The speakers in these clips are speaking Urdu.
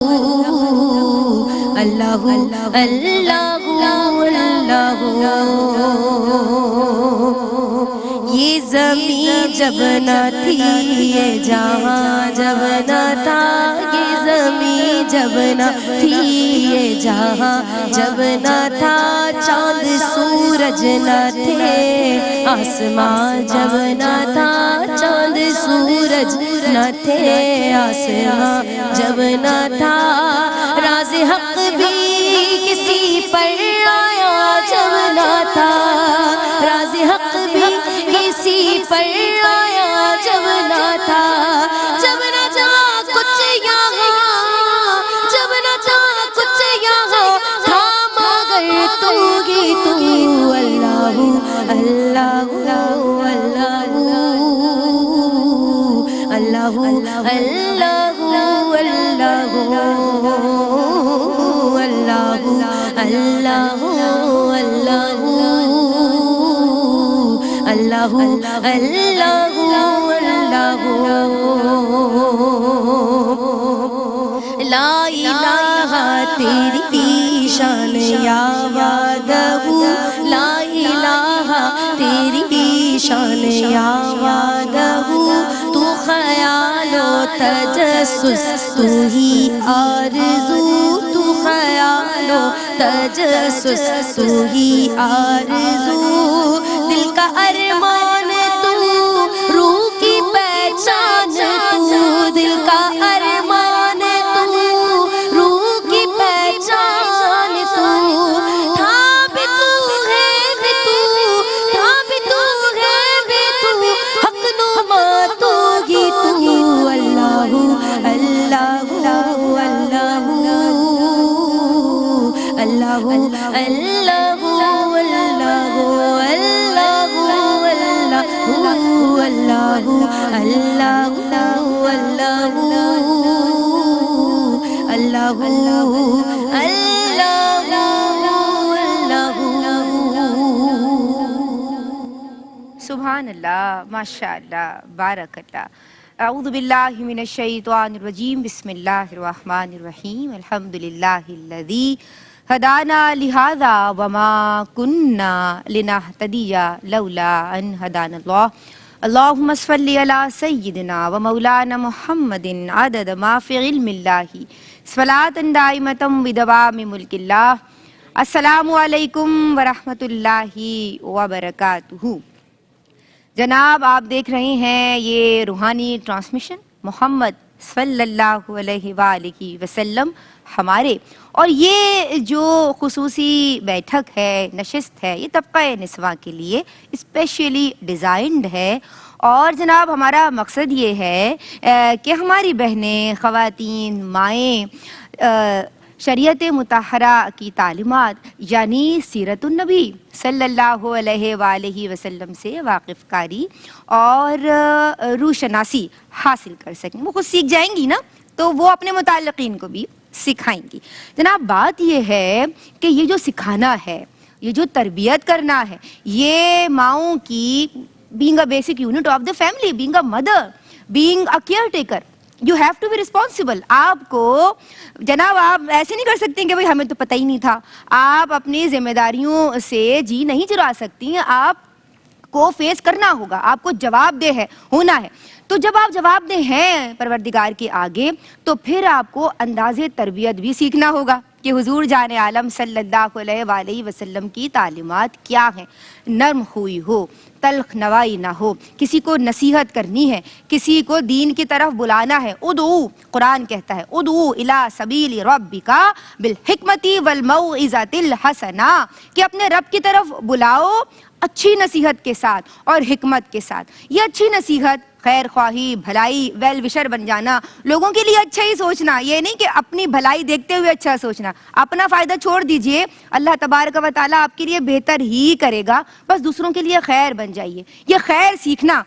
اللہ اللہ اللہ، یہ زمین جب نہ تھی، یہ جہاں جب نہ تھا، یہ زمین جب نہ تھی، یہ جہاں جب نہ تھا، چاند سورج نہ تھے، آسمان جب نہ تھا، چاند سورج نہ تھے، آسمان جب نہ تھا، راز حق بھی کسی پر آیا جب نہ تھا، راز حق بھی کسی پر آیا جب نہ تھا، جب نہ تھا کچھ یہاں، جب نہ تھا کچھ یہاں، تھا مگر تو ہی تو، اللہ اللہ اللہ اللہ اللہ اللہ اللہ اللہ اللہ، لا الہ تیری شان یا وعدہ، لا الہ تیری شان یا وعدہ، تو خیال و تجسس تو ہی آرزو، تو خیال و تجسس تو ہی آرزو، دل کا ارمان تو، روح کی پہچان تو، دل کا ارمان تو، روح کی پہچان تو، تھا بھی تو ہے بھی تو، تھا بھی تو ہے بھی تو، حق نما تو ہی تو، اللہ اللہ اللہ اللہ اللہ سبحان اللہ، ماشاء اللہ، بارک اللہ۔ اعوذ باللہ من الشیطان الرجیم، بسم اللہ الرحمن الرحیم، الحمدللہ الذی ہدانا لہذا وما کننا لنہتدی لولا ان ہدانا اللہ، اللہم صلی علی سیدنا و مولانا محمد عدد ما فی علم اللہ، صلاۃ دائمۃ بدوام ملک اللہ۔ السلام علیکم ورحمۃ اللہ وبرکاتہ۔ جناب آپ دیکھ رہے ہیں یہ روحانی ٹرانسمیشن محمد صلی اللہ علیہ وآلہ وسلم ہمارے، اور یہ جو خصوصی بیٹھک ہے، نشست ہے، یہ طبقہ نسواں کے لیے اسپیشلی ڈیزائنڈ ہے، اور جناب ہمارا مقصد یہ ہے کہ ہماری بہنیں، خواتین، مائیں شریعت مطہرہ کی تعلیمات یعنی سیرت النبی صلی اللہ علیہ وآلہ وسلم سے واقف کاری اور روشناسی حاصل کر سکیں۔ وہ خود سیکھ جائیں گی نا تو وہ اپنے متعلقین کو بھی سکھائیں گی۔ جناب بات یہ ہے کہ یہ جو سکھانا ہے، یہ جو تربیت کرنا ہے، یہ ماؤں کی being a basic unit of the family, being a mother, being a caretaker, you have to be responsible۔ آپ کو جناب آپ ایسے نہیں کر سکتے کہ بھئی ہمیں تو پتہ ہی نہیں تھا، آپ اپنی ذمہ داریوں سے جی نہیں چرا سکتی، آپ کو فیس کرنا ہوگا، آپ کو جواب دہ ہونا ہے۔ تو جب آپ جواب دہ ہیں پروردگار کے آگے تو پھر آپ کو انداز تربیت بھی سیکھنا ہوگا کہ حضور جان عالم صلی اللہ علیہ وآلہ وسلم کی تعلیمات کیا ہیں۔ نرم خوئی ہو، تلخ نوائی نہ ہو، کسی کو نصیحت کرنی ہے، کسی کو دین کی طرف بلانا ہے، ادعو، قرآن کہتا ہے ادعو الی سبیل ربک بالحکمت والموعظۃ الحسنہ، کہ اپنے رب کی طرف بلاؤ اچھی نصیحت کے ساتھ اور حکمت کے ساتھ۔ یہ اچھی نصیحت خیر خواہی، بھلائی، ویل وشر بن جانا، لوگوں کے لیے اچھا ہی سوچنا، یہ نہیں کہ اپنی بھلائی دیکھتے ہوئے اچھا سوچنا، اپنا فائدہ چھوڑ دیجئے، اللہ تبارک و تعالیٰ آپ کے لیے بہتر ہی کرے گا، بس دوسروں کے لیے خیر بن جائیے۔ یہ خیر سیکھنا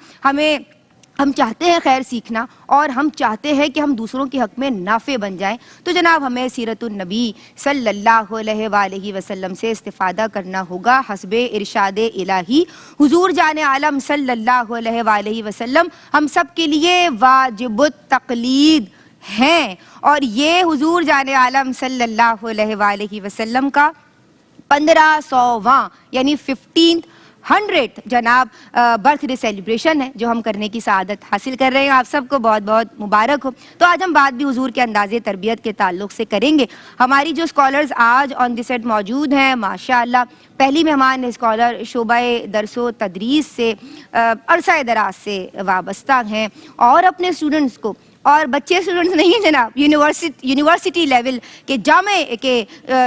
ہم چاہتے ہیں خیر سیکھنا، اور ہم چاہتے ہیں کہ ہم دوسروں کے حق میں نافع بن جائیں، تو جناب ہمیں سیرت النبی صلی اللہ علیہ وآلہ وسلم سے استفادہ کرنا ہوگا حسب ارشاد الہی۔ حضور جان عالم صلی اللہ علیہ وآلہ وسلم ہم سب کے لیے واجب التقلید ہیں، اور یہ حضور جان عالم صلی اللہ علیہ وآلہ وسلم کا 1500واں یعنی 1500 جناب برتھ ڈے سیلیبریشن ہے جو ہم کرنے کی سعادت حاصل کر رہے ہیں. آپ سب کو بہت بہت مبارک ہو. تو آج ہم بات بھی حضور کے انداز تربیت کے تعلق سے کریں گے. ہماری جو اسکالرز آج آن دی سیٹ موجود ہیں ماشاءاللہ، پہلی مہمان اسکالر شعبہ درس و تدریس سے عرصہ دراز سے وابستہ ہیں اور اپنے اسٹوڈنٹس کو، اور بچے اسٹوڈنٹس نہیں ہیں جناب، یونیورسٹی لیول کے جامعہ کے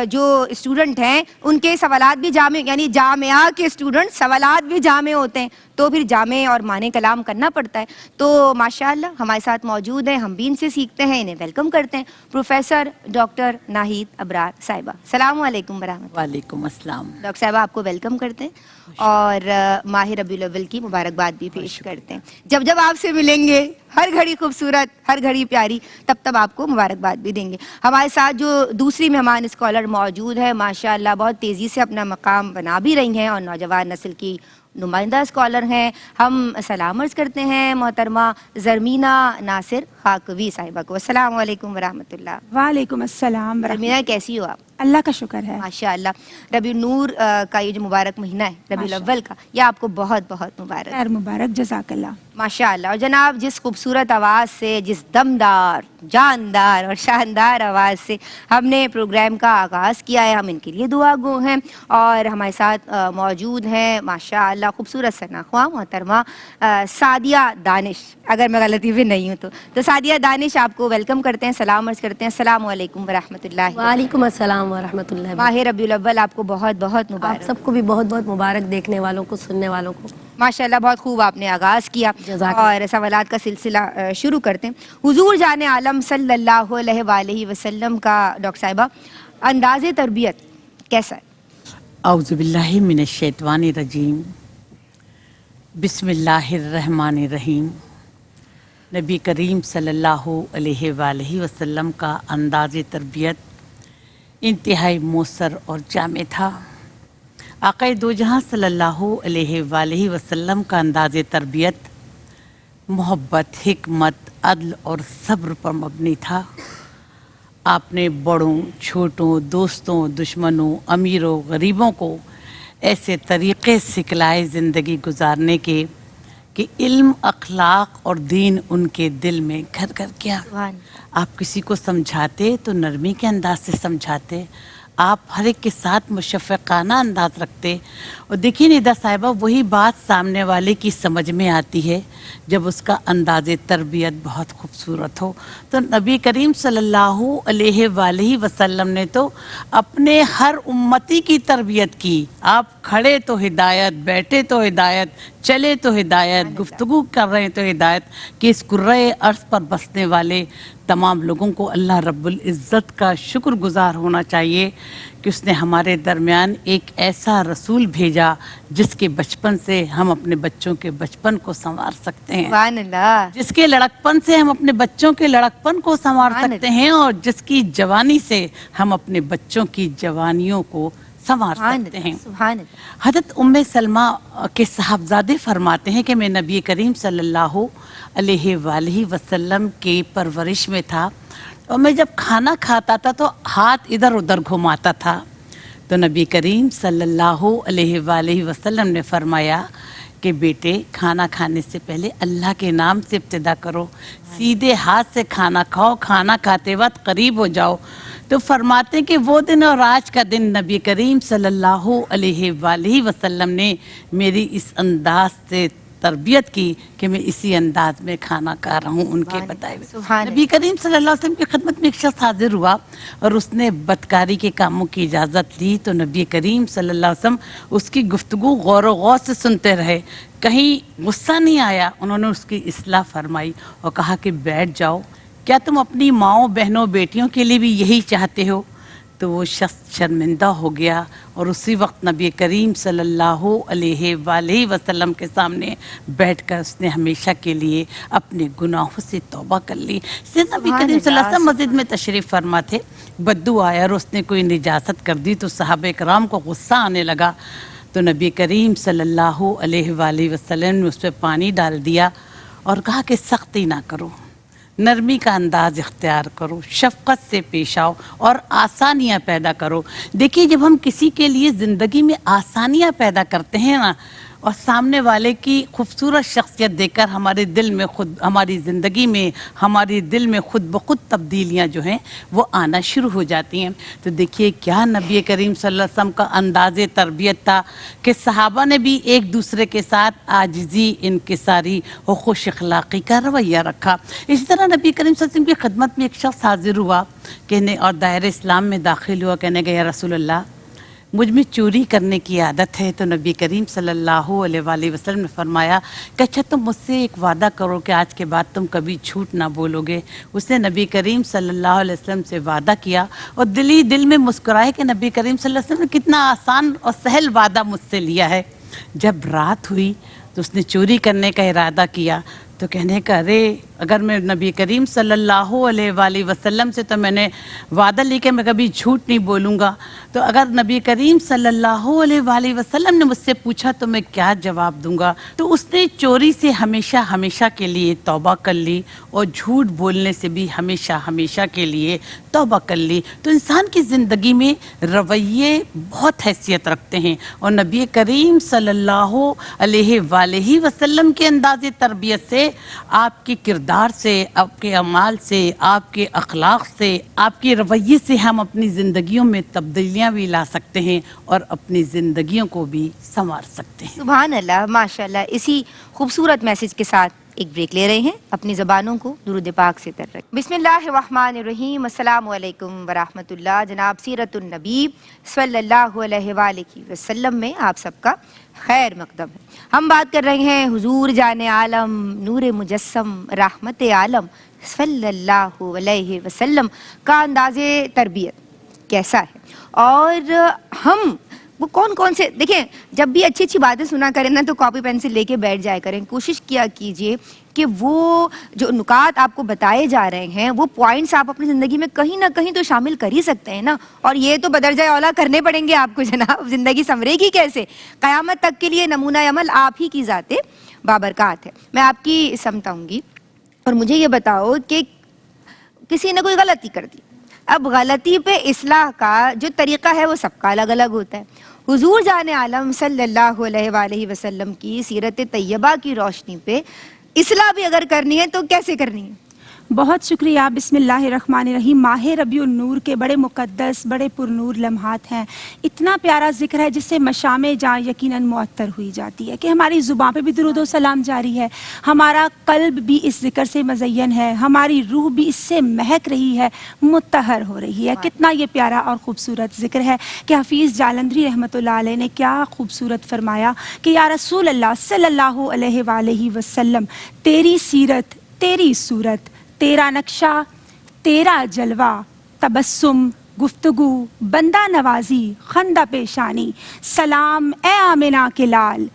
جو اسٹوڈنٹ ہیں ان کے سوالات بھی جامع، یعنی جامعہ کے اسٹوڈنٹ سوالات بھی جامع ہوتے ہیں، تو پھر جامع اور معنی کلام کرنا پڑتا ہے. تو ماشاءاللہ ہمارے ساتھ موجود ہیں، ہم بھی ان سے سیکھتے ہیں، انہیں ویلکم کرتے ہیں. پروفیسر ڈاکٹر ناہید ابرار صاحبہ، السلام علیکم ورحمۃ. وعلیکم السلام. ڈاکٹر صاحبہ آپ کو ویلکم کرتے ہیں اور ماہ ربیع الاول کی مبارکباد بھی پیش کرتے ہیں. جب جب آپ سے ملیں گے ہر گھڑی خوبصورت، ہر گھڑی پیاری، تب تب آپ کو مبارکباد بھی دیں گے. ہمارے ساتھ جو دوسری مہمان اسکالر موجود ہے ماشاءاللہ بہت تیزی سے اپنا مقام بنا بھی رہی ہیں اور نوجوان نسل کی نمائندہ اسکالر ہیں. ہم سلام عرض کرتے ہیں محترمہ زرمینہ ناصر خاکوی صاحبہ کو. السلام علیکم ورحمۃ اللہ. وعلیکم السلام زرمینہ کیسی ہو آپ؟ اللہ کا شکر ہے. ماشاءاللہ. ربیع النور کا یہ جو مبارک مہینہ ہے ربیع الاول کا، یہ آپ کو بہت بہت مبارک. خیر مبارک، جزاک اللہ. ماشاءاللہ. اور جناب جس خوبصورت آواز سے، جس دمدار، جاندار اور شاندار آواز سے ہم نے پروگرام کا آغاز کیا ہے، ہم ان کے لیے دعا گو ہیں. اور ہمارے ساتھ موجود ہیں ماشاءاللہ خوبصورت سناخواں محترمہ سعدیہ دانش، اگر میں غلطی بھی نہیں ہوں تو سعدیہ دانش آپ کو ویلکم کرتے ہیں، سلام عرض کرتے ہیں. السلام علیکم ورحمۃ اللہ. وعلیکم السلام ورحمۃ اللہ. ماہ ربیع الاول آپ کو بہت بہت آپ مبارک. سب کو بھی بہت بہت مبارک، دیکھنے والوں کو، سننے والوں کو. ماشاءاللہ بہت خوب آپ نے آغاز کیا جزاک اور سوالات کا سلسلہ شروع کرتے ہیں. حضور جان عالم صلی اللہ علیہ وآلہ وسلم کا ڈاکٹر صاحبہ انداز تربیت کیسا ہے؟ اعوذ باللہ من الشیطان الرجیم. بسم اللہ الرحمن الرحیم. نبی کریم صلی اللہ علیہ وآلہ وسلم کا انداز تربیت انتہائی مؤثر اور جامع تھا. آقا دو جہاں صلی اللہ علیہ وآلہ وسلم کا انداز تربیت محبت، حکمت، عدل اور صبر پر مبنی تھا. آپ نے بڑوں، چھوٹوں، دوستوں، دشمنوں، امیروں، غریبوں کو ایسے طریقے سکھلائے زندگی گزارنے کے کہ علم، اخلاق اور دین ان کے دل میں گھر گھر کیا. آپ کسی کو سمجھاتے تو نرمی کے انداز سے سمجھاتے، آپ ہر ایک کے ساتھ مشفقانہ انداز رکھتے. اور دیکھیے ندا صاحبہ، وہی بات سامنے والے کی سمجھ میں آتی ہے جب اس کا انداز تربیت بہت خوبصورت ہو. تو نبی کریم صلی اللہ علیہ وآلہ وسلم نے تو اپنے ہر امتی کی تربیت کی. آپ کھڑے تو ہدایت، بیٹھے تو ہدایت، چلے تو ہدایت، گفتگو کر رہے ہیں تو ہدایت، کہ اس کرۂ ارض پر بسنے والے تمام لوگوں کو اللہ رب العزت کا شکر گزار ہونا چاہیے کہ اس نے ہمارے درمیان ایک ایسا رسول بھیجا جس کے بچپن سے ہم اپنے بچوں کے بچپن کو سنوار سکتے ہیں، سبحان اللہ. جس کے لڑکپن سے ہم اپنے بچوں کے لڑکپن کو سنوار سکتے ہیں، اور جس کی جوانی سے ہم اپنے بچوں کی جوانیوں کو سنوار سکتے ہیں. سبحان اللہ. حضرت ام سلمہ کے صاحبزادے فرماتے ہیں کہ میں نبی کریم صلی اللہ علیہ وآلہ وسلم کی پرورش میں تھا، اور میں جب کھانا کھاتا تھا تو ہاتھ ادھر ادھر گھماتا تھا. تو نبی کریم صلی اللہ علیہ وآلہ وسلم نے فرمایا کہ بیٹے، کھانا کھانے سے پہلے اللہ کے نام سے ابتدا کرو، سیدھے ہاتھ سے کھانا کھاؤ، کھانا کھاتے وقت قریب ہو جاؤ. تو فرماتے کہ وہ دن اور آج کا دن نبی کریم صلی اللہ علیہ وآلہ وسلم نے میری اس انداز سے تربیت کی کہ میں اسی انداز میں کھانا کھا رہا ہوں ان کے بتائے ہوئے. نبی کریم صلی اللہ علیہ وسلم کی خدمت میں ایک شخص حاضر ہوا اور اس نے بدکاری کے کاموں کی اجازت لی. تو نبی کریم صلی اللہ علیہ وسلم اس کی گفتگو غور و غور سے سنتے رہے، کہیں غصہ نہیں آیا. انہوں نے اس کی اصلاح فرمائی اور کہا کہ بیٹھ جاؤ، کیا تم اپنی ماؤں، بہنوں، بیٹیوں کے لیے بھی یہی چاہتے ہو؟ تو وہ شخص شرمندہ ہو گیا اور اسی وقت نبی کریم صلی اللہ علیہ وآلہ وسلم کے سامنے بیٹھ کر اس نے ہمیشہ کے لیے اپنے گناہوں سے توبہ کر لی. نبی کریم صلی اللہ علیہ وسلم مسجد میں تشریف فرما تھے، بدو آیا اور اس نے کوئی نجاست کر دی تو صحابہ کرام کو غصہ آنے لگا. تو نبی کریم صلی اللہ علیہ وآلہ وسلم نے اس پہ پانی ڈال دیا اور کہا کہ سختی نہ کرو. نرمی کا انداز اختیار کرو، شفقت سے پیش آؤ اور آسانیاں پیدا کرو۔ دیکھیے جب ہم کسی کے لیے زندگی میں آسانیاں پیدا کرتے ہیں نا، اور سامنے والے کی خوبصورت شخصیت دیکھ کر ہمارے دل میں ہماری زندگی میں ہمارے دل میں خود بخود تبدیلیاں جو ہیں وہ آنا شروع ہو جاتی ہیں۔ تو دیکھیے کیا نبی کریم صلی اللہ علیہ وسلم کا انداز تربیت تھا کہ صحابہ نے بھی ایک دوسرے کے ساتھ عاجزی، انکساری اور خوش اخلاقی کا رویہ رکھا۔ اسی طرح نبی کریم صلی اللہ علیہ وسلم کی خدمت میں ایک شخص حاضر ہوا کہنے اور دائرہ اسلام میں داخل ہوا، کہنے گیا یا رسول اللہ مجھ میں چوری کرنے کی عادت ہے۔ تو نبی کریم صلی اللہ علیہ وآلہ وسلم نے فرمایا کہ اچھا تم مجھ سے ایک وعدہ کرو کہ آج کے بعد تم کبھی جھوٹ نہ بولو گے۔ اس نے نبی کریم صلی اللہ علیہ وسلم سے وعدہ کیا اور دل ہی دل میں مسکرائے کہ نبی کریم صلی اللہ علیہ وسلم نے کتنا آسان اور سہل وعدہ مجھ سے لیا ہے۔ جب رات ہوئی تو اس نے چوری کرنے کا ارادہ کیا تو کہنے کا ارے اگر میں نبی کریم صلی اللہ علیہ وآلہ وسلم سے تو میں نے وعدہ لی کہ میں کبھی جھوٹ نہیں بولوں گا، تو اگر نبی کریم صلی اللہ علیہ وآلہ وسلم نے مجھ سے پوچھا تو میں کیا جواب دوں گا؟ تو اس نے چوری سے ہمیشہ ہمیشہ کے لیے توبہ کر لی اور جھوٹ بولنے سے بھی ہمیشہ ہمیشہ کے لیے توبہ کر لی۔ تو انسان کی زندگی میں رویے بہت حیثیت رکھتے ہیں، اور نبی کریم صلی اللہ علیہ وآلہ وسلم کے انداز تربیت سے، آپ کے کردار سے، آپ کے اعمال سے، آپ کے اخلاق سے، آپ کے رویے سے ہم اپنی زندگیوں میں تبدیلیاں بھی لا سکتے ہیں اور اپنی زندگیوں کو بھی سنوار سکتے ہیں۔ سبحان اللہ، ماشاءاللہ۔ اسی خوبصورت میسج کے ساتھ ایک بریک لے رہے ہیں، اپنی زبانوں کو درود پاک سے تر رکھیں۔ بسم اللہ الرحمن الرحیم، السلام علیکم ورحمۃ اللہ۔ جناب سیرت النبی صلی اللہ علیہ وآلہ وسلم میں آپ سب کا خیر مقدم ہے۔ ہم بات کر رہے ہیں حضور جان عالم، نور مجسم، رحمت عالم صلی اللہ علیہ وسلم کا انداز تربیت کیسا ہے، اور ہم وہ کون سے، دیکھیں جب بھی اچھی اچھی باتیں سنا کریں نا تو کاپی پینسل لے کے بیٹھ جائے کریں، کوشش کیا کیجئے کہ وہ جو نکات آپ کو بتائے جا رہے ہیں وہ پوائنٹس آپ اپنی زندگی میں کہیں نہ کہیں تو شامل کر ہی سکتے ہیں نا، اور یہ تو بدرجہ اولا کرنے پڑیں گے آپ کو جناب، زندگی سنورے گی کیسے؟ قیامت تک کے لیے نمونہ عمل آپ ہی کی ذات بابرکات ہے۔ میں آپ کی سمت آؤں گی اور مجھے یہ بتاؤ کہ کسی نے کوئی غلطی کر دی، اب غلطی پہ اصلاح کا جو طریقہ ہے وہ سب کا الگ الگ ہوتا ہے۔ حضور جان عالم صلی اللہ علیہ وآلہ وسلم کی سیرت طیبہ کی روشنی پہ اصلاح بھی اگر کرنی ہے تو کیسے کرنی ہے؟ بہت شکریہ۔ بسم اللہ الرحمن الرحیم۔ ماہ ربیع النور کے بڑے مقدس، بڑے پرنور لمحات ہیں، اتنا پیارا ذکر ہے جس سے مشام جاں یقیناً معطر ہوئی جاتی ہے کہ ہماری زبان پہ بھی درود و سلام جاری ہے، ہمارا قلب بھی اس ذکر سے مزین ہے، ہماری روح بھی اس سے مہک رہی ہے، مطہر ہو رہی ہے۔ کتنا یہ پیارا اور خوبصورت ذکر ہے کہ حفیظ جالندری رحمۃ اللہ علیہ نے کیا خوبصورت فرمایا کہ یا رسول اللہ صلی اللہ علیہ وآلہ وسلم، تیری سیرت، تیری صورت، تیرا نقشہ، تیرا جلوہ، تبسم، گفتگو، بندہ نوازی، خندہ پیشانی، سلام اے آمنہ کے لال،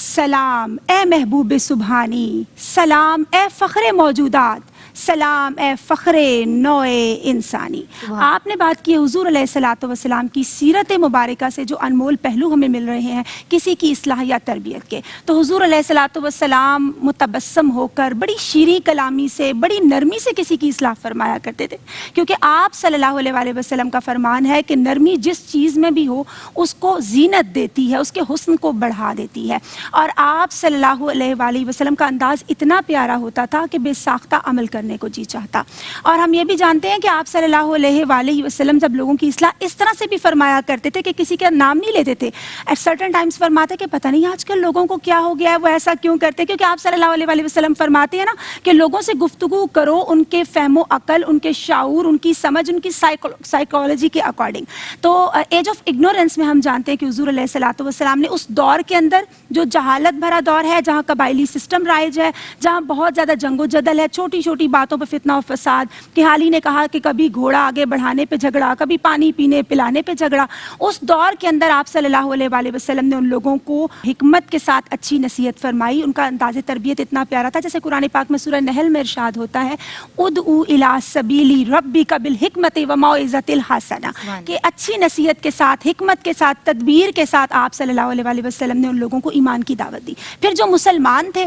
سلام اے محبوب سبحانی، سلام اے فخر موجودات، سلام اے فخر نوع انسانی۔ آپ نے بات کی حضور علیہ الصلوۃ والسلام کی سیرت مبارکہ سے جو انمول پہلو ہمیں مل رہے ہیں کسی کی اصلاح یا تربیت کے، تو حضور علیہ الصلوۃ والسلام متبسم ہو کر بڑی شیریں کلامی سے، بڑی نرمی سے کسی کی اصلاح فرمایا کرتے تھے، کیونکہ آپ صلی اللہ علیہ وآلہ وسلم کا فرمان ہے کہ نرمی جس چیز میں بھی ہو اس کو زینت دیتی ہے، اس کے حسن کو بڑھا دیتی ہے، اور آپ صلی اللہ علیہ وآلہ وسلم کا انداز اتنا پیارا ہوتا تھا کہ بے ساختہ عمل کرنے کو جی چاہتا۔ اور ہم یہ بھی جانتے ہیں کہ آپ صلی اللہ علیہ وآلہ وسلم جب لوگوں کی اصلاح اس طرح سے بھی فرمایا کرتے تھے کہ کسی کا نام نہیں لیتے تھے، ایٹ سرٹن ٹائمز فرماتے کہ پتہ نہیں آج کل لوگوں کو کیا ہو گیا ہے، وہ ایسا کیوں کرتے، کیونکہ آپ صلی اللہ علیہ وآلہ وسلم فرماتے ہیں نا کہ لوگوں سے گفتگو کرو ان کے فہم و عقل، ان کے شعور، ان کی سمجھ، ان کی سائیکالوجی کے اکارڈنگ۔ تو ایج آف اگنورینس میں ہم جانتے ہیں کہ حضور علیہ الصلوۃ والسلام نے اس دور کے اندر جو جہالت بھرا دور ہے، جہاں قبائلی سسٹم رائج ہے، جہاں بہت زیادہ جنگ و جدل ہے، چھوٹی چھوٹی باتوں پہ فتنہ و فساد، کہ حال ہی نے کہا کہ کبھی گھوڑا آگے بڑھانے پہ جھگڑا، کبھی پانی پینے پلانے پہ جھگڑا، اس دور کے اندر آپ صلی اللہ علیہ وآلہ وسلم نے ان لوگوں کو حکمت کے ساتھ اچھی نصیحت فرمائی۔ ان کا انداز تربیت اتنا پیارا تھا، جیسے قرآن پاک میں سورہ نحل میں ارشاد ہوتا ہے ادعو الی سبیل ربک بالحکمت وموعظۃ الحسنہ، کہ اچھی نصیحت کے ساتھ، حکمت کے ساتھ، تدبیر کے ساتھ آپ صلی اللہ علیہ وآلہ وسلم نے ان لوگوں کو ایمان کی دعوت دی۔ پھر جو مسلمان تھے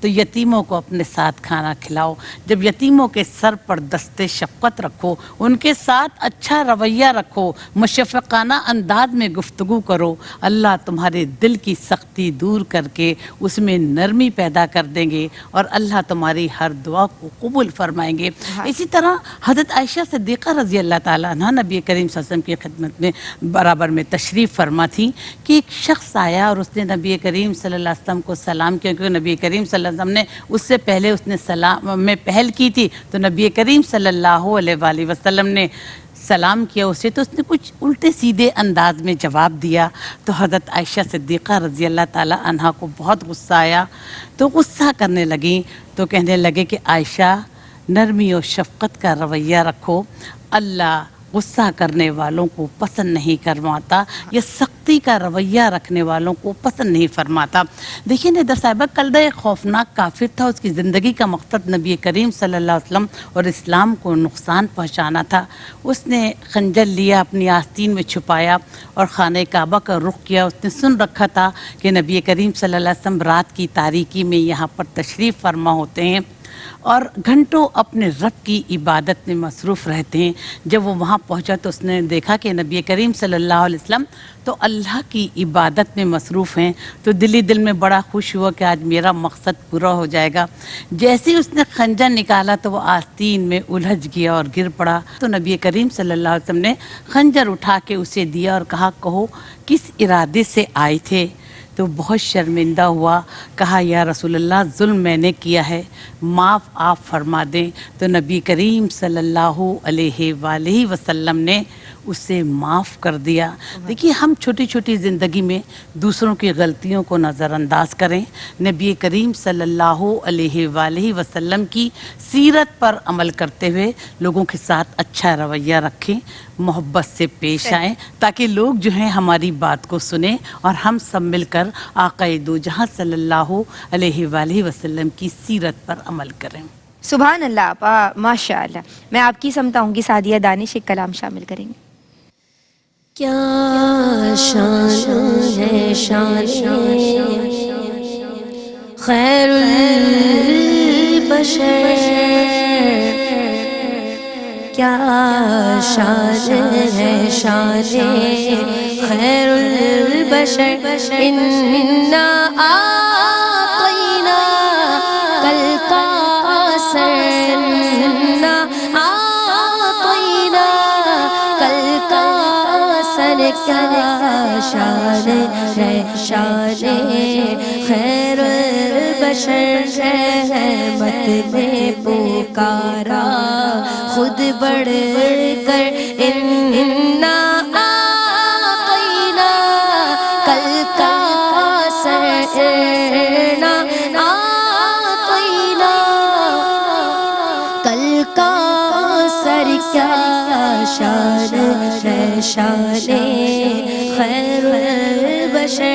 تو یتیموں کو اپنے ساتھ کھانا کھلاؤ، جب یتیموں کے سر پر دستے شفقت رکھو، ان کے ساتھ اچھا رویہ رکھو، مشفقانہ انداز میں گفتگو کرو، اللہ تمہارے دل کی سختی دور کر کے اس میں نرمی پیدا کر دیں گے اور اللہ تمہاری ہر دعا کو قبول فرمائیں گے۔ اسی طرح حضرت عائشہ صدیقہ رضی اللہ تعالیٰ عنہ نبی کریم صلی اللہ علیہ وسلم کی خدمت میں برابر میں تشریف فرما تھی کہ ایک شخص آیا اور اس نے نبی کریم صلی اللہ علیہ وسلم کو سلام کیا، کیونکہ نبی کریم صلی اللہ علیہ وسلم نے اس سے پہلے اس نے سلام میں پہل کی تھی، تو نبی کریم صلی اللہ علیہ وآلہ وسلم نے سلام کیا اسے، تو اس نے کچھ الٹے سیدھے انداز میں جواب دیا، تو حضرت عائشہ صدیقہ رضی اللہ تعالیٰ عنہا کو بہت غصہ آیا، تو غصہ کرنے لگیں، تو کہنے لگے کہ عائشہ نرمی و شفقت کا رویہ رکھو، اللہ غصہ کرنے والوں کو پسند نہیں فرماتا، یا سختی کا رویہ رکھنے والوں کو پسند نہیں فرماتا۔ دیکھیں ندر صاحبہ، کلدہ ایک خوفناک کافر تھا، اس کی زندگی کا مقصد نبی کریم صلی اللہ علیہ وسلم اور اسلام کو نقصان پہنچانا تھا۔ اس نے خنجر لیا، اپنی آستین میں چھپایا اور خانہ کعبہ کا رخ کیا۔ اس نے سن رکھا تھا کہ نبی کریم صلی اللہ علیہ وسلم رات کی تاریکی میں یہاں پر تشریف فرما ہوتے ہیں اور گھنٹوں اپنے رب کی عبادت میں مصروف رہتے ہیں۔ جب وہ وہاں پہنچا تو اس نے دیکھا کہ نبی کریم صلی اللہ علیہ وسلم تو اللہ کی عبادت میں مصروف ہیں، تو دلی دل میں بڑا خوش ہوا کہ آج میرا مقصد پورا ہو جائے گا۔ جیسے ہی اس نے خنجر نکالا تو وہ آستین میں الجھ گیا اور گر پڑا، تو نبی کریم صلی اللہ علیہ وسلم نے خنجر اٹھا کے اسے دیا اور کہا، کہو کس ارادے سے آئے تھے؟ تو بہت شرمندہ ہوا، کہا یا رسول اللہ ظلم میں نے کیا ہے، معاف آپ فرما دیں۔ تو نبی کریم صلی اللہ علیہ وآلہ وسلم نے اسے معاف کر دیا۔ دیکھیے ہم چھوٹی چھوٹی زندگی میں دوسروں کی غلطیوں کو نظر انداز کریں، نبی کریم صلی اللہ علیہ وآلہ وسلم کی سیرت پر عمل کرتے ہوئے لوگوں کے ساتھ اچھا رویہ رکھیں، محبت سے پیش آئیں، تاکہ لوگ جو ہیں ہماری بات کو سنیں اور ہم سب مل کر آقا دو جہاں صلی اللہ علیہ وآلہ وسلم کی سیرت پر عمل کریں۔ سبحان اللہ آپا، ماشاء اللہ۔ میں آپ کی سمتا ہوں گی سعدیہ دانش ایک کلام شامل کریں گے۔ کیا شان ہے شان خیر البشر، کیا شان ہے شان خیر البشر، انا اعطینا کل کاسر، انا اعطینا کل کاسر، کیا شان ہے شان خیر البشر، رحمت نے پکارا خود بڑھ کر، انا اعطینا کل کاسر، انا اعطینا کل کاسر، کیا شان ہے شان خیر البشر،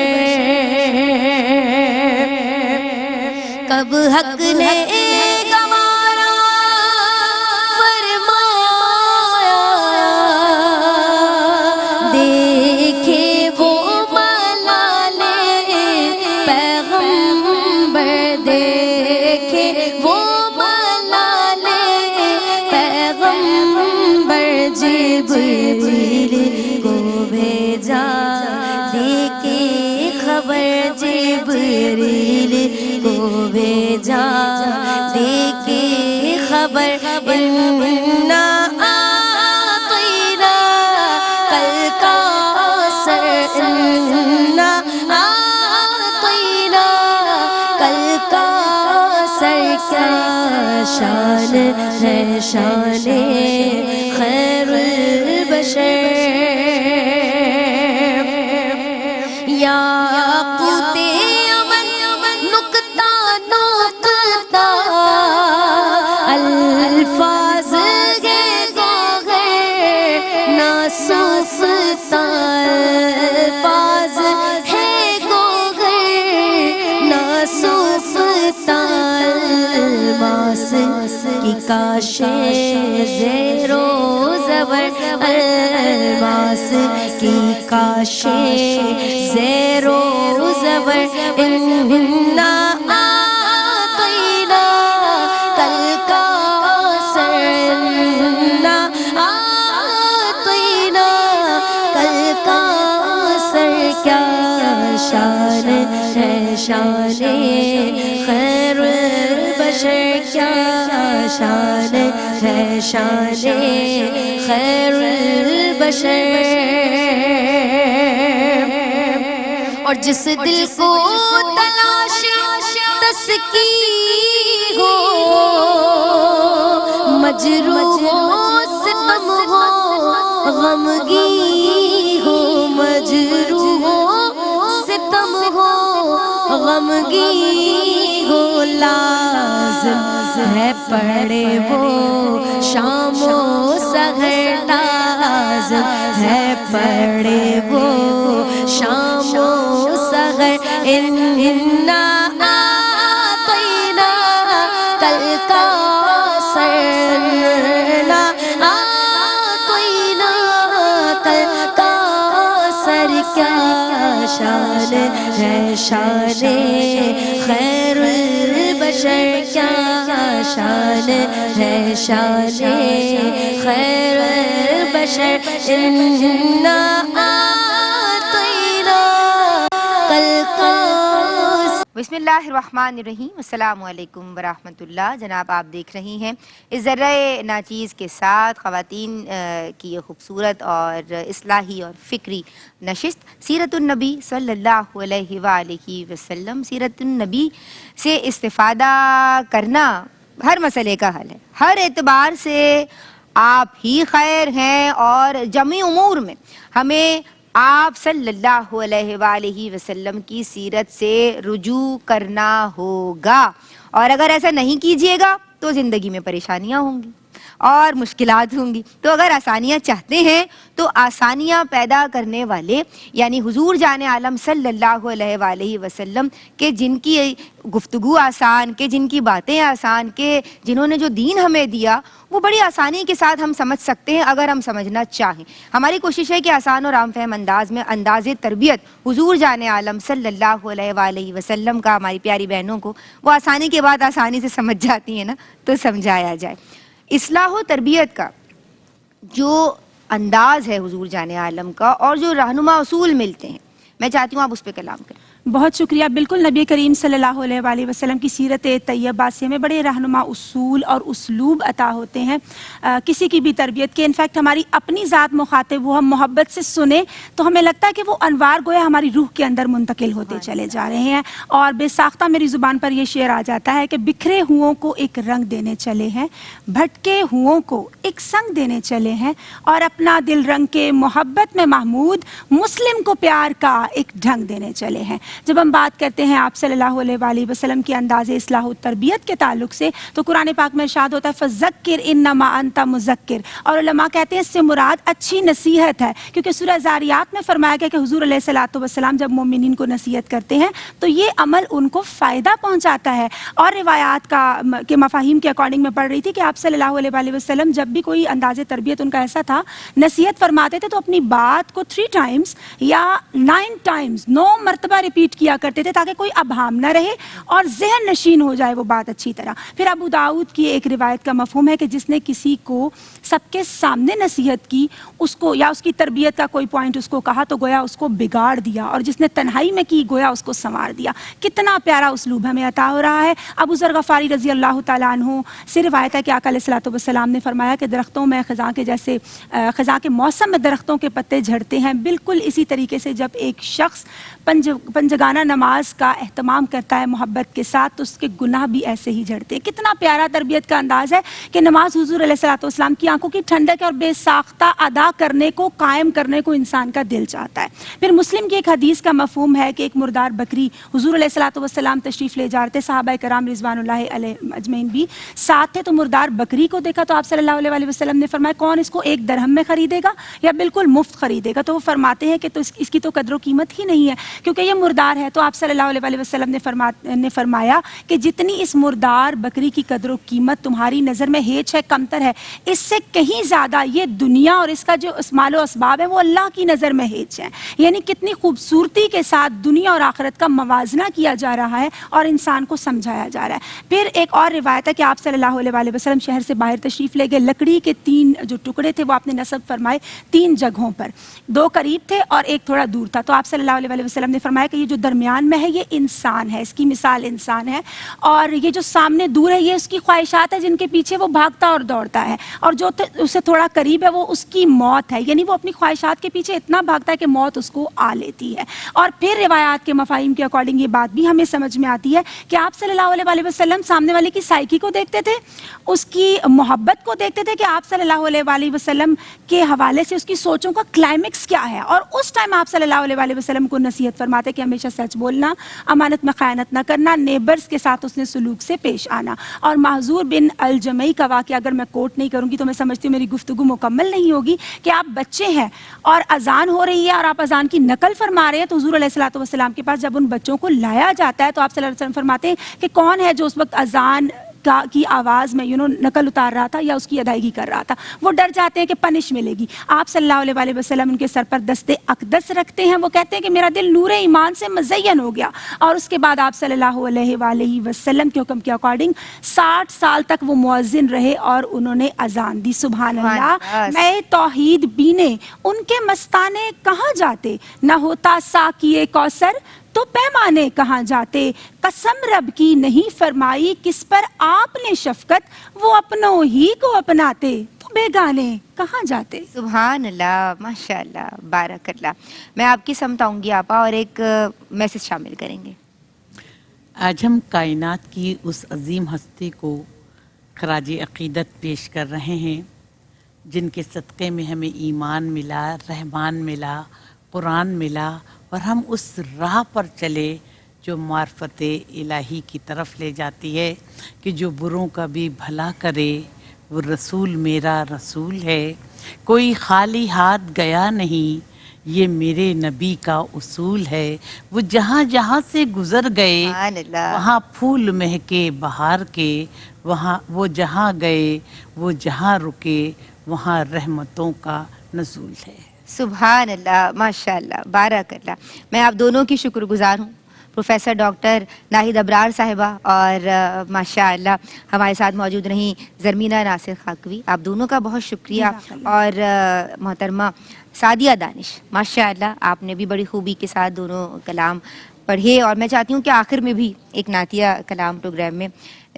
کب حق نے گوارا فرمایا، دیکھے وہ ملالے پیغمبر، دیکھے وہ ملالے پیغمبر، جبریل کو بھیجا دے کے خبر، جبریل کو بھیجا دے کے خبر، انا اعطینا کل کاسر، انا اعطینا کل کاسر، کیا شان ہے شان خیر البشر، یاقوت یمن نکتہ نکتہ الفاظ کے گوہر ناسوستا، الفاظ ہے گوہر ناسوستا، الماس کی کاشیں زیر و زبر، الماس کی کاشیں زیر و زبر، انا اعطینا ہے شان خیر البشر، کیا شان ہے شان خیر البشر۔ اور جس دل کو تلاش تسکین ہو، مجروح ہو ستم ہو غمگین ہو، مجروح ہو ستم ہو غمگین ہو، لازم ہے پڑھے وہ شام و سحر، لازم ہے پڑھے وہ شام و سحر۔ انا اعطینا کل کوثر، اعطینا کل کوثر، کیا شان ہے شان خیر البشر، کیا شان ہے شان خیر البشر۔ انا اعطینا کل کوثر۔ بسم اللہ الرحمن الرحیم، السلام علیکم ورحمۃ اللہ۔ جناب آپ دیکھ رہی ہیں اس ذرۂ ناچیز کے ساتھ خواتین کی یہ خوبصورت اور اصلاحی اور فکری نشست سیرت النبی صلی اللہ علیہ وآلہ وسلم۔ سیرت النبی سے استفادہ کرنا ہر مسئلے کا حل ہے، ہر اعتبار سے آپ ہی خیر ہیں، اور جمعی امور میں ہمیں آپ صلی اللہ علیہ وآلہ وسلم کی سیرت سے رجوع کرنا ہوگا، اور اگر ایسا نہیں کیجیے گا تو زندگی میں پریشانیاں ہوں گی اور مشکلات ہوں گی۔ تو اگر آسانیاں چاہتے ہیں تو آسانیاں پیدا کرنے والے یعنی حضور جان عالم صلی اللہ علیہ وآلہ وسلم کہ جن کی گفتگو آسان، کہ جن کی باتیں آسان، کہ جنہوں نے جو دین ہمیں دیا وہ بڑی آسانی کے ساتھ ہم سمجھ سکتے ہیں اگر ہم سمجھنا چاہیں۔ ہماری کوشش ہے کہ آسان اور عام فہم انداز میں انداز تربیت حضور جان عالم صلی اللہ علیہ وآلہ وسلم کا ہماری پیاری بہنوں کو وہ آسانی کے بعد آسانی سے سمجھ جاتی ہیں نا، تو سمجھایا جائے۔ اصلاح و تربیت کا جو انداز ہے حضور جان عالم کا اور جو رہنما اصول ملتے ہیں، میں چاہتی ہوں آپ اس پہ کلام کریں۔ بہت شکریہ۔ بالکل نبی کریم صلی اللہ علیہ وآلہ وسلم کی سیرت طیبہ سے ہمیں بڑے رہنما اصول اور اسلوب عطا ہوتے ہیں کسی کی بھی تربیت کے۔ انفیکٹ ہماری اپنی ذات مخاطب وہ ہم محبت سے سنیں تو ہمیں لگتا ہے کہ وہ انوار گویا ہماری روح کے اندر منتقل ہوتے چلے جا رہے ہیں، اور بے ساختہ میری زبان پر یہ شعر آ جاتا ہے کہ بکھرے ہوں کو ایک رنگ دینے چلے ہیں، بھٹکے ہوں کو ایک سنگ دینے چلے ہیں، اور اپنا دل رنگ کے محبت میں محمود مسلم کو پیار کا ایک ڈھنگ دینے چلے ہیں۔ جب ہم بات کرتے ہیں آپ صلی اللہ علیہ وآلہ وسلم کے انداز اصلاح و تربیت کے تعلق سے تو قرآن پاک میں ارشاد ہوتا ہے فذکر انما انت مذکر، اور علماء کہتے ہیں اس سے مراد اچھی نصیحت ہے، کیونکہ سورہ زاریات میں فرمایا گیا کہ حضور علیہ الصلوۃ والسلام جب مومنین کو نصیحت کرتے ہیں تو یہ عمل ان کو فائدہ پہنچاتا ہے۔ اور روایات کے مفاہیم کے اکارڈنگ میں پڑھ رہی تھی کہ آپ صلی اللہ علیہ وآلہ وسلم جب بھی کوئی انداز تربیت ان کا ایسا تھا نصیحت فرماتے تھے تو اپنی بات کو 3 ٹائمز یا 9 ٹائمز 9 مرتبہ ریپیٹ کیا کرتے تھے تاکہ کوئی ابہام نہ رہے اور ذہن نشین ہو جائے وہ بات اچھی طرح۔ پھر ابو داؤد کی ایک روایت کا مفہوم ہے کہ جس نے کسی کو سب کے سامنے نصیحت کی اس کو یا اس کی تربیت کا کوئی پوائنٹ اس کو کہا تو گویا اس کو بگاڑ دیا، اور جس نے تنہائی میں کی گویا اس کو سنوار دیا۔ کتنا پیارا اسلوب ہمیں عطا ہو رہا ہے۔ ابو ذر غفاری رضی اللہ تعالیٰ عنہ سے روایت ہے کہ آقا علیہ الصلوۃ والسلام نے فرمایا کہ درختوں میں خزاں کے جیسے خزاں کے موسم میں درختوں کے پتے جھڑتے ہیں، بالکل اسی طریقے سے جب ایک شخص پنجگانہ نماز کا اہتمام کرتا ہے محبت کے ساتھ تو اس کے گناہ بھی ایسے ہی جھڑتے ہیں۔ کتنا پیارا تربیت کا انداز ہے کہ نماز حضور علیہ الصلوۃ والسلام کی آنکھوں کی ٹھنڈک اور بے ساختہ ادا کرنے کو قائم کرنے کو انسان کا دل چاہتا ہے۔ پھر مسلم کی ایک حدیث کا مفہوم ہے کہ ایک مردار بکری حضور علیہ الصلوۃ والسلام تشریف لے جا رہے تھے، صحابہ کرام رضوان اللہ علیہ اجمعین بھی ساتھ تھے، تو مردار بکری کو دیکھا تو آپ صلی اللہ علیہ وسلم نے فرمایا کون اس کو 1 درہم میں خریدے گا یا بالکل مفت خریدے گا؟ تو وہ فرماتے ہیں کہ تو اس کی تو قدر و قیمت ہی نہیں ہے کیونکہ یہ مردار ہے۔ تو آپ صلی اللہ علیہ وسلم نے فرمایا کہ جتنی اس مردار بکری کی قدر و قیمت تمہاری نظر میں ہیچ ہے، کمتر ہے، اس سے کہیں زیادہ یہ دنیا اور اس کا جو مال و اسباب ہے وہ اللہ کی نظر میں ہیچ ہے۔ یعنی کتنی خوبصورتی کے ساتھ دنیا اور آخرت کا موازنہ کیا جا رہا ہے اور انسان کو سمجھایا جا رہا ہے۔ پھر ایک اور روایت ہے کہ آپ صلی اللہ علیہ وسلم شہر سے باہر تشریف لے گئے، لکڑی کے 3 جو ٹکڑے تھے وہ آپ نے نصب فرمائے 3 جگہوں پر، 2 قریب تھے اور 1 تھوڑا دور تھا۔ تو آپ صلی اللہ علیہ وسلم نے فرمایا کہ یہ جو درمیان میں ہے یہ انسان ہے، اس کی مثال انسان ہے، اور یہ جو سامنے دور ہے یہ اس کی خواہشات ہے جن کے پیچھے وہ بھاگتا اور دوڑتا ہے، اور جو اسے تھوڑا قریب ہے وہ اس کی موت ہے، یعنی وہ اپنی خواہشات کے پیچھے اتنا بھاگتا ہے کہ موت اس کو آ لیتی ہے۔ اور پھر روایات کے مفاہیم کے اکارڈنگ یہ بات بھی ہمیں سمجھ میں آتی ہے کہ آپ صلی اللہ علیہ وسلم سامنے والے کی سائیکی کو دیکھتے تھے، اس کی محبت کو دیکھتے تھے کہ آپ صلی اللہ علیہ وسلم کے حوالے سے اس کی سوچوں کا کلائمیکس کیا ہے، اور اس ٹائم آپ صلی اللہ علیہ وسلم کو نصیحت فرماتے کہ ہمیشہ سچ بولنا، امانت میں خیانت نہ کرنا، نیبرز کے ساتھ اس نے سلوک سے پیش آنا۔ اور محذور بن الجمعی کا واقعہ اگر میں کوٹ نہیں کروں گی تو میں سمجھتی ہوں میری گفتگو مکمل نہیں ہوگی، کہ آپ بچے ہیں اور اذان ہو رہی ہے اور آپ اذان کی نقل فرما رہے ہیں، تو حضور علیہ الصلوۃ والسلام کے پاس جب ان بچوں کو لایا جاتا ہے تو آپ صلی اللہ علیہ وسلم فرماتے ہیں کہ کون ہے جو اس وقت اذان کی آواز میں نقل اتار رہا تھا یا اس کی ادائیگی کر رہا تھا۔ وہ ڈر جاتے ہیں کہ پنش ملے گی۔ آپ صلی اللہ علیہ وسلم ان کے سر پر دست اقدس رکھتے ہیں، وہ کہتے ہیں کہ میرا دل نور ایمان سے مزین ہو گیا، اور اس کے بعد آپ صلی اللہ علیہ وآلہ وسلم کے حکم کے اکارڈنگ 60 سال تک وہ مؤذن رہے اور انہوں نے اذان دی۔ سبحان اللہ، میں توحید بینے ان کے مستانے کہاں جاتے، نہ ہوتا ساقیے کوثر تو پیمانے کہاں جاتے، قسم رب کی نہیں فرمائی کس پر آپ نے شفقت، وہ اپنوں ہی کو اپناتے تو بیگانے کہاں جاتے۔ سبحان اللہ، ماشاء اللہ، بارک اللہ۔ میں آپ کی سمت آؤں گی آپا اور ایک میسج شامل کریں گے۔ آج ہم کائنات کی اس عظیم ہستی کو خراج عقیدت پیش کر رہے ہیں جن کے صدقے میں ہمیں ایمان ملا، رحمان ملا، قرآن ملا، اور ہم اس راہ پر چلے جو معرفت الہی کی طرف لے جاتی ہے کہ جو بروں کا بھی بھلا کرے وہ رسول میرا رسول ہے، کوئی خالی ہاتھ گیا نہیں یہ میرے نبی کا اصول ہے، وہ جہاں جہاں سے گزر گئے سبحان اللہ۔ وہاں پھول مہکے بہار کے، وہاں وہ جہاں گئے وہ جہاں رکے وہاں رحمتوں کا نزول ہے۔ سبحان اللہ، ماشاء اللہ، بارک اللہ۔ میں آپ دونوں کی شکر گزار ہوں، پروفیسر ڈاکٹر ناہید ابرار صاحبہ اور ماشاء اللہ ہمارے ساتھ موجود رہیں زرمینہ ناصر خاکوی، آپ دونوں کا بہت شکریہ، اور محترمہ سعدیہ دانش، ماشاء اللہ آپ نے بھی بڑی خوبی کے ساتھ دونوں کلام پڑھے، اور میں چاہتی ہوں کہ آخر میں بھی ایک نعتیہ کلام پروگرام میں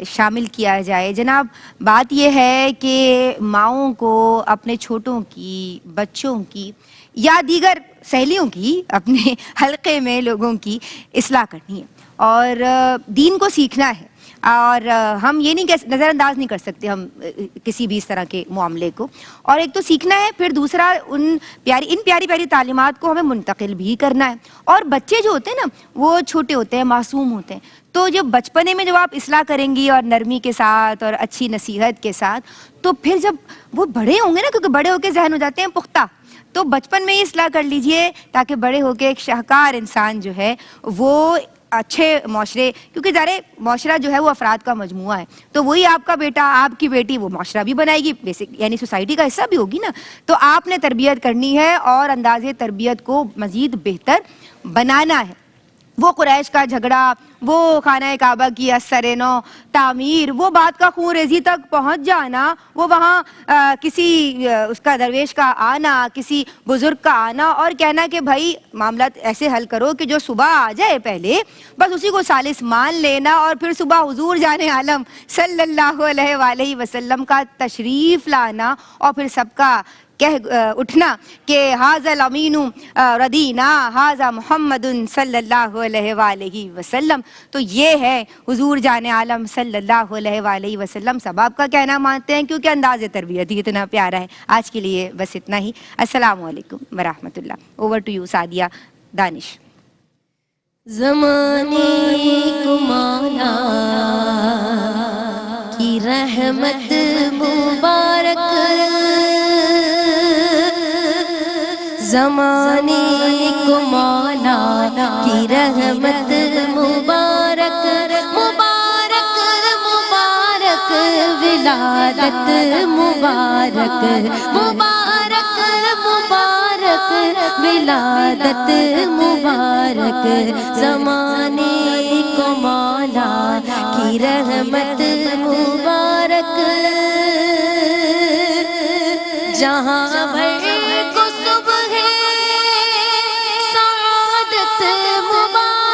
شامل کیا جائے۔ جناب، بات یہ ہے کہ ماؤں کو اپنے چھوٹوں کی، بچوں کی یا دیگر سہیلیوں کی، اپنے حلقے میں لوگوں کی اصلاح کرنی ہے اور دین کو سیکھنا ہے، اور ہم یہ نہیں نظر انداز نہیں کر سکتے ہم کسی بھی اس طرح کے معاملے کو، اور ایک تو سیکھنا ہے، پھر دوسرا ان پیاری تعلیمات کو ہمیں منتقل بھی کرنا ہے۔ اور بچے جو ہوتے ہیں نا وہ چھوٹے ہوتے ہیں، معصوم ہوتے ہیں، تو جب بچپنے میں جب آپ اصلاح کریں گی اور نرمی کے ساتھ اور اچھی نصیحت کے ساتھ، تو پھر جب وہ بڑے ہوں گے نا، کیونکہ بڑے ہو کے ذہن ہو جاتے ہیں پختہ، تو بچپن میں ہی اصلاح کر لیجئے تاکہ بڑے ہو کے ایک شاہکار انسان جو ہے وہ اچھے معاشرے، کیونکہ ظاہر معاشرہ جو ہے وہ افراد کا مجموعہ ہے، تو وہی آپ کا بیٹا، آپ کی بیٹی وہ معاشرہ بھی بنائے گی، بیسک یعنی سوسائٹی کا حصہ بھی ہوگی نا، تو آپ نے تربیت کرنی ہے اور انداز تربیت کو مزید بہتر بنانا ہے۔ وہ قریش کا جھگڑا، وہ خانہ کعبہ کی اثر نو تعمیر، وہ بات کا خون ریزی تک پہنچ جانا، وہ وہاں کسی اس کا درویش کا آنا، کسی بزرگ کا آنا اور کہنا کہ بھائی معاملات ایسے حل کرو کہ جو صبح آ جائے پہلے، بس اسی کو ثالث مان لینا، اور پھر صبح حضور جان عالم صلی اللہ علیہ وآلہ وسلم کا تشریف لانا، اور پھر سب کا کہہ اٹھنا کہ ھذا الامین ردینا ھذا محمد صلی اللہ علیہ وآلہ وسلم۔ تو یہ ہے حضور جان عالم صلی اللہ علیہ وآلہ وسلم، سب آپ کا کہنا مانتے ہیں کیونکہ انداز تربیت ہی اتنا پیارا ہے۔ آج کے لیے بس اتنا ہی، السلام علیکم ورحمۃ اللہ۔ اوور ٹو یو سعدیہ دانش۔ زمانے کو مولا کی رحمت مبارک، زمانے کو مولا کی رحمت مبارک، مبارک مبارک ولادت مبارک، مبارک مبارک ولادت مبارک، زمانے کو مولا کی رحمت مبارک، جہاں بھر کو صبح سعادت مبارک،